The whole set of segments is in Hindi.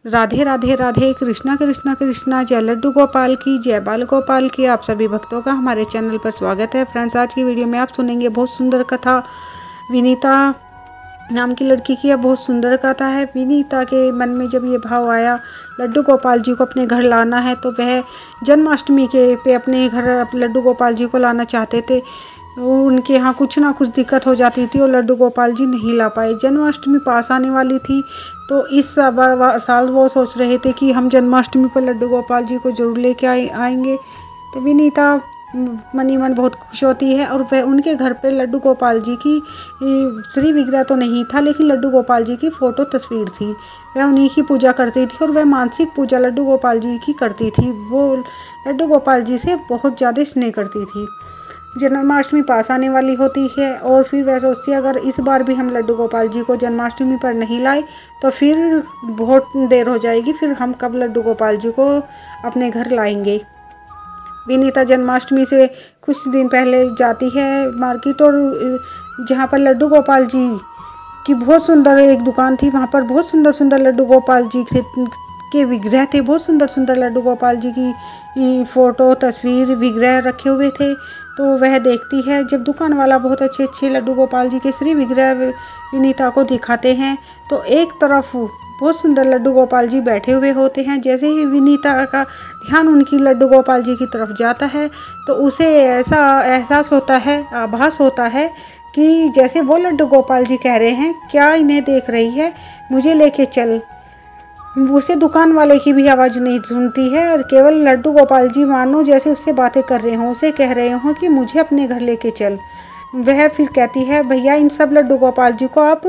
राधे राधे राधे, कृष्णा कृष्णा कृष्णा, जय लड्डू गोपाल की, जय बाल गोपाल की। आप सभी भक्तों का हमारे चैनल पर स्वागत है। फ्रेंड्स, आज की वीडियो में आप सुनेंगे बहुत सुंदर कथा। विनीता नाम की लड़की की यह बहुत सुंदर कथा है। विनीता के मन में जब ये भाव आया लड्डू गोपाल जी को अपने घर लाना है, तो वह जन्माष्टमी के पे अपने घर लड्डू गोपाल जी को लाना चाहते थे। उनके यहाँ कुछ ना कुछ दिक्कत हो जाती थी और लड्डू गोपाल जी नहीं ला पाए। जन्माष्टमी पास आने वाली थी, तो इस साल वो सोच रहे थे कि हम जन्माष्टमी पर लड्डू गोपाल जी को जरूर लेके आएंगे। तो विनीता मनी मन बहुत खुश होती है और वह उनके घर पे लड्डू गोपाल जी की श्री विग्रह तो नहीं था, लेकिन लड्डू गोपाल जी की फ़ोटो तस्वीर थी। वह उन्हीं की पूजा करती थी और वह मानसिक पूजा लड्डू गोपाल जी की करती थी। वो लड्डू गोपाल जी से बहुत ज़्यादा स्नेह करती थी। जन्माष्टमी पास आने वाली होती है और फिर वह सोचती है अगर इस बार भी हम लड्डू गोपाल जी को जन्माष्टमी पर नहीं लाए तो फिर बहुत देर हो जाएगी, फिर हम कब लड्डू गोपाल जी को अपने घर लाएंगे। विनीता जन्माष्टमी से कुछ दिन पहले जाती है मार्केट, और जहाँ पर लड्डू गोपाल जी की बहुत सुंदर एक दुकान थी, वहाँ पर बहुत सुंदर सुंदर लड्डू गोपाल जी के विग्रह थे। बहुत सुंदर सुंदर लड्डू गोपाल जी की फ़ोटो तस्वीर विग्रह रखे हुए थे। तो वह देखती है, जब दुकान वाला बहुत अच्छे अच्छे लड्डू गोपाल जी के श्री विग्रह विनीता को दिखाते हैं, तो एक तरफ बहुत सुंदर लड्डू गोपाल जी बैठे हुए होते हैं। जैसे ही विनीता का ध्यान उनकी लड्डू गोपाल जी की तरफ जाता है, तो उसे ऐसा एहसास होता है, आभास होता है कि जैसे वो लड्डू गोपाल जी कह रहे हैं, क्या इन्हें देख रही है, मुझे लेके चल। उसे दुकान वाले की भी आवाज़ नहीं सुनती है और केवल लड्डू गोपाल जी मानो जैसे उससे बातें कर रहे हों, उसे कह रहे हों कि मुझे अपने घर लेके चल। वह फिर कहती है, भैया इन सब लड्डू गोपाल जी को आप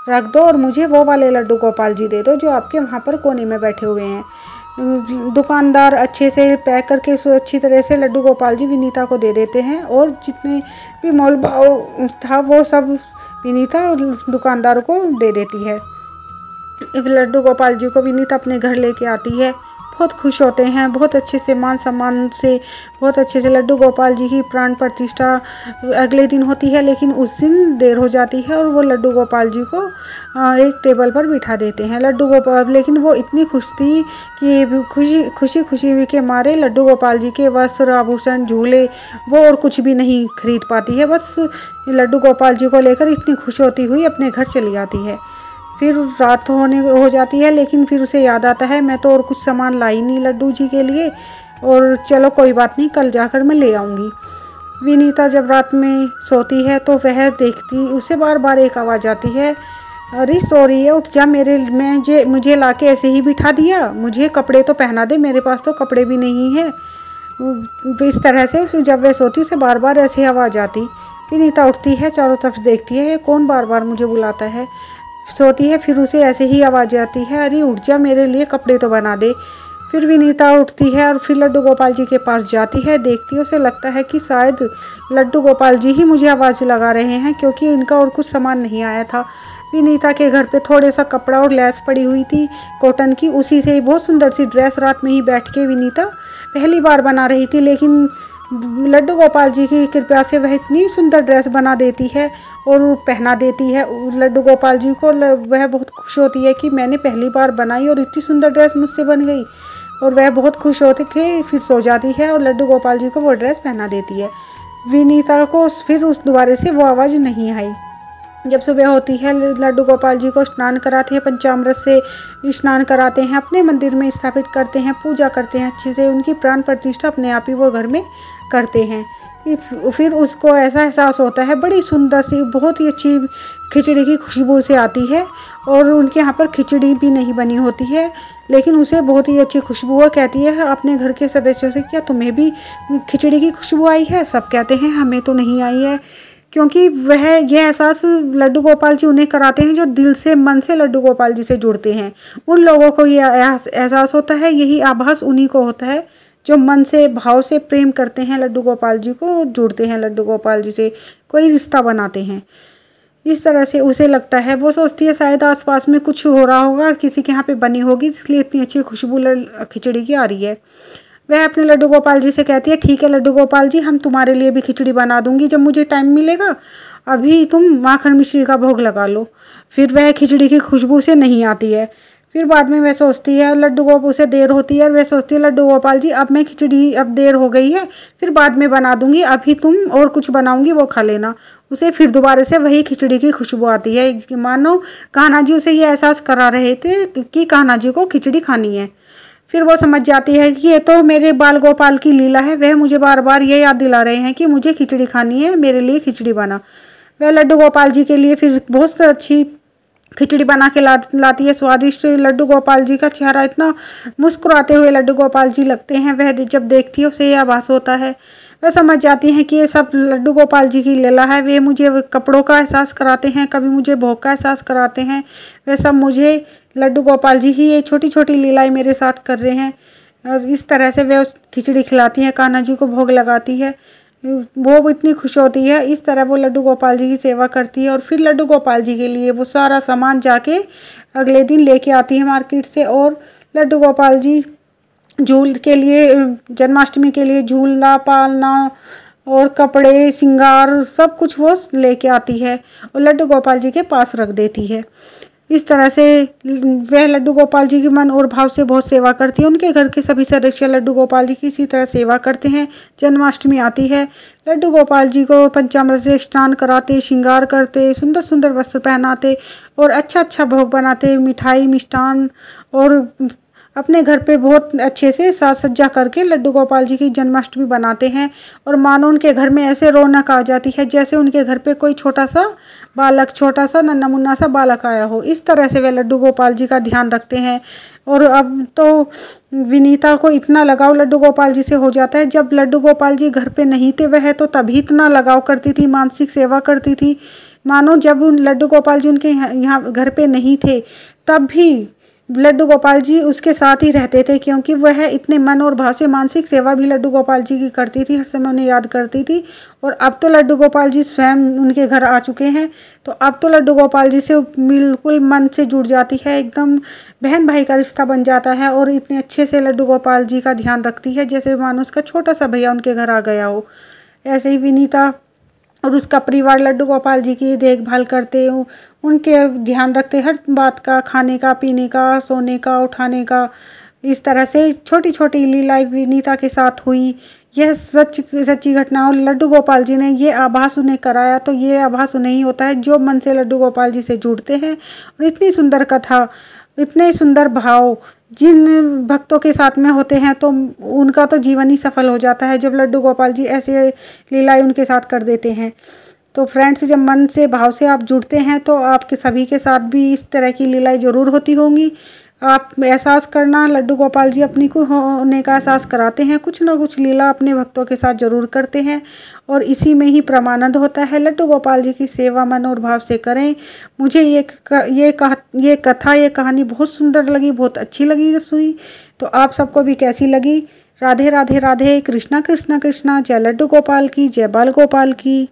रख दो और मुझे वो वाले लड्डू गोपाल जी दे दो जो आपके वहाँ पर कोने में बैठे हुए हैं। दुकानदार अच्छे से पैक करके अच्छी तरह से लड्डू गोपाल जी विनीता को दे देते हैं और जितने भी मोल भाव था वो सब विनीता दुकानदार को दे देती है। लड्डू गोपाल जी को विनीता अपने घर लेके आती है। बहुत खुश होते हैं, बहुत अच्छे से मान सम्मान से बहुत अच्छे से लड्डू गोपाल जी की प्राण प्रतिष्ठा अगले दिन होती है, लेकिन उस दिन देर हो जाती है और वो लड्डू गोपाल जी को एक टेबल पर बिठा देते हैं। लड्डू गोपाल, लेकिन वो इतनी खुश थी कि खुशी के मारे लड्डू गोपाल जी के वस्त्र आभूषण झूले वो और कुछ भी नहीं खरीद पाती है। बस लड्डू गोपाल जी को लेकर इतनी खुश होती हुई अपने घर चली आती है। फिर रात हो जाती है, लेकिन फिर उसे याद आता है मैं तो और कुछ सामान लाई नहीं लड्डू जी के लिए, और चलो कोई बात नहीं, कल जाकर मैं ले आऊँगी। विनीता जब रात में सोती है तो वह देखती, उसे बार बार एक आवाज़ आती है, अरे सॉरी है, उठ जा, मुझे लाके ऐसे ही बिठा दिया, मुझे कपड़े तो पहना दे, मेरे पास तो कपड़े भी नहीं है। इस तरह से जब वह सोती उसे बार बार ऐसी आवाज़ आती। विनीता उठती है, चारों तरफ देखती है, कौन बार बार मुझे बुलाता है। सोती है, फिर उसे ऐसे ही आवाज़ आती है, अरे उठ जा, मेरे लिए कपड़े तो बना दे। फिर विनीता उठती है और फिर लड्डू गोपाल जी के पास जाती है। देखती है, उसे लगता है कि शायद लड्डू गोपाल जी ही मुझे आवाज़ लगा रहे हैं, क्योंकि इनका और कुछ सामान नहीं आया था। विनीता के घर पे थोड़े सा कपड़ा और लैस पड़ी हुई थी कॉटन की, उसी से बहुत सुंदर सी ड्रेस रात में ही बैठ के विनीता पहली बार बना रही थी, लेकिन लड्डू गोपाल जी की कृपा से वह इतनी सुंदर ड्रेस बना देती है और पहना देती है लड्डू गोपाल जी को। वह बहुत खुश होती है कि मैंने पहली बार बनाई और इतनी सुंदर ड्रेस मुझसे बन गई, और वह बहुत खुश होते कि फिर सो जाती है और लड्डू गोपाल जी को वो ड्रेस पहना देती है। विनीता को फिर उस दोबारे से वो आवाज़ नहीं आई। जब सुबह होती है, लड्डू गोपाल जी को स्नान कराते हैं, पंचामृत से स्नान कराते हैं, अपने मंदिर में स्थापित करते हैं, पूजा करते हैं अच्छे से, उनकी प्राण प्रतिष्ठा अपने आप ही वो घर में करते हैं। फिर उसको ऐसा एहसास होता है, बड़ी सुंदर सी बहुत ही अच्छी खिचड़ी की खुशबू से आती है, और उनके यहाँ पर खिचड़ी भी नहीं बनी होती है, लेकिन उसे बहुत ही अच्छी खुशबू है। कहती है अपने घर के सदस्यों से, क्या तुम्हें भी खिचड़ी की खुशबू आई है? सब कहते हैं हमें तो नहीं आई है, क्योंकि वह यह एहसास लड्डू गोपाल जी उन्हें कराते हैं जो दिल से मन से लड्डू गोपाल जी से जुड़ते हैं। उन लोगों को यह एहसास होता है, यही आभास उन्हीं को होता है जो मन से भाव से प्रेम करते हैं लड्डू गोपाल जी को, जुड़ते हैं लड्डू गोपाल जी से, कोई रिश्ता बनाते हैं। इस तरह से उसे लगता है, वो सोचती है शायद आसपास में कुछ हो रहा होगा, किसी के यहाँ पे बनी होगी, इसलिए इतनी अच्छी खुशबू खिचड़ी की आ रही है। वह अपने लड्डू गोपाल जी से कहती है, ठीक है लड्डू गोपाल जी, हम तुम्हारे लिए भी खिचड़ी बना दूंगी जब मुझे टाइम मिलेगा, अभी तुम माखन मिश्री का भोग लगा लो। फिर वह खिचड़ी की खुशबू से नहीं आती है। फिर बाद में वह सोचती है, लड्डू गोपाल उसे देर होती है और वह सोचती है लड्डू गोपाल जी अब मैं खिचड़ी, अब देर हो गई है, फिर बाद में बना दूंगी, अभी तुम और कुछ बनाऊंगी वो खा लेना। उसे फिर दोबारा से वही खिचड़ी की खुशबू आती है, मानो कान्हा जी उसे ये एहसास करा रहे थे कि कान्हा जी को खिचड़ी खानी है। फिर वो समझ जाती है कि ये तो मेरे बाल गोपाल की लीला है, वह मुझे बार बार ये याद दिला रहे हैं कि मुझे खिचड़ी खानी है, मेरे लिए खिचड़ी बना। वह लड्डू गोपाल जी के लिए फिर बहुत अच्छी खिचड़ी बना के लाती है, स्वादिष्ट। लड्डू गोपाल जी का चेहरा इतना मुस्कुराते हुए लड्डू गोपाल जी लगते हैं, वह जब देखती है उसे यह आभास होता है। वह समझ जाती हैं कि ये सब लड्डू गोपाल जी की लीला है, वे मुझे कपड़ों का एहसास कराते हैं, कभी मुझे भोग का एहसास कराते हैं, वह सब मुझे लड्डू गोपाल जी ही ये छोटी छोटी लीलाएं मेरे साथ कर रहे हैं। और इस तरह से वे खिचड़ी खिलाती हैं, कान्हा जी को भोग लगाती है, वो इतनी खुश होती है। इस तरह वो लड्डू गोपाल जी की सेवा करती है और फिर लड्डू गोपाल जी के लिए वो सारा सामान जाके अगले दिन लेके आती है मार्केट से। और लड्डू गोपाल जी झूल के लिए, जन्माष्टमी के लिए झूला पालना और कपड़े श्रृंगार सब कुछ वो लेके आती है और लड्डू गोपाल जी के पास रख देती है। इस तरह से वह लड्डू गोपाल जी की मन और भाव से बहुत सेवा करती है। उनके घर के सभी सदस्य लड्डू गोपाल जी की इसी तरह सेवा करते हैं। जन्माष्टमी आती है, लड्डू गोपाल जी को पंचामृत से स्नान कराते, श्रृंगार करते, सुंदर सुंदर वस्त्र पहनाते और अच्छा अच्छा भोग बनाते, मिठाई मिष्ठान, और अपने घर पे बहुत अच्छे से साज सज्जा करके लड्डू गोपाल जी की जन्माष्टमी बनाते हैं। और मानो उनके घर में ऐसे रौनक आ जाती है जैसे उनके घर पे कोई छोटा सा बालक, छोटा सा नन्हा मुन्ना सा बालक आया हो। इस तरह से वे लड्डू गोपाल जी का ध्यान रखते हैं। और अब तो विनीता को इतना लगाव लड्डू गोपाल जी से हो जाता है, जब लड्डू गोपाल जी घर पे नहीं थे वह तो तभी इतना लगाव करती थी, मानसिक सेवा करती थी, मानो जब लड्डू गोपाल जी उनके यहाँ घर पे नहीं थे तब भी लड्डू गोपाल जी उसके साथ ही रहते थे, क्योंकि वह इतने मन और भाव से मानसिक सेवा भी लड्डू गोपाल जी की करती थी, हर समय उन्हें याद करती थी। और अब तो लड्डू गोपाल जी स्वयं उनके घर आ चुके हैं, तो अब तो लड्डू गोपाल जी से बिल्कुल मन से जुड़ जाती है, एकदम बहन भाई का रिश्ता बन जाता है। और इतने अच्छे से लड्डू गोपाल जी का ध्यान रखती है जैसे मानो उसका छोटा सा भैया उनके घर आ गया हो। ऐसे ही विनीता और उसका परिवार लड्डू गोपाल जी की देखभाल करते, उनके ध्यान रखते, हर बात का, खाने का, पीने का, सोने का, उठाने का। इस तरह से छोटी छोटी लीलाएं विनीता के साथ हुई। यह सच्ची घटना, और लड्डू गोपाल जी ने ये आभास उन्हें कराया, तो ये आभास उन्हें ही होता है जो मन से लड्डू गोपाल जी से जुड़ते हैं। और इतनी सुंदर कथा, इतने सुंदर भाव जिन भक्तों के साथ में होते हैं तो उनका तो जीवन ही सफल हो जाता है, जब लड्डू गोपाल जी ऐसे लीलाएं उनके साथ कर देते हैं। तो फ्रेंड्स, जब मन से भाव से आप जुड़ते हैं तो आपके सभी के साथ भी इस तरह की लीलाएं ज़रूर होती होंगी। आप एहसास करना, लड्डू गोपाल जी अपनी को होने का एहसास कराते हैं, कुछ ना कुछ लीला अपने भक्तों के साथ ज़रूर करते हैं और इसी में ही परमानंद होता है। लड्डू गोपाल जी की सेवा मन और भाव से करें। मुझे ये कथा, ये कहानी बहुत सुंदर लगी, बहुत अच्छी लगी जब सुनी। तो आप सबको भी कैसी लगी? राधे राधे राधे। कृष्णा कृष्णा कृष्णा। जय लड्डू गोपाल की, जय बाल गोपाल की।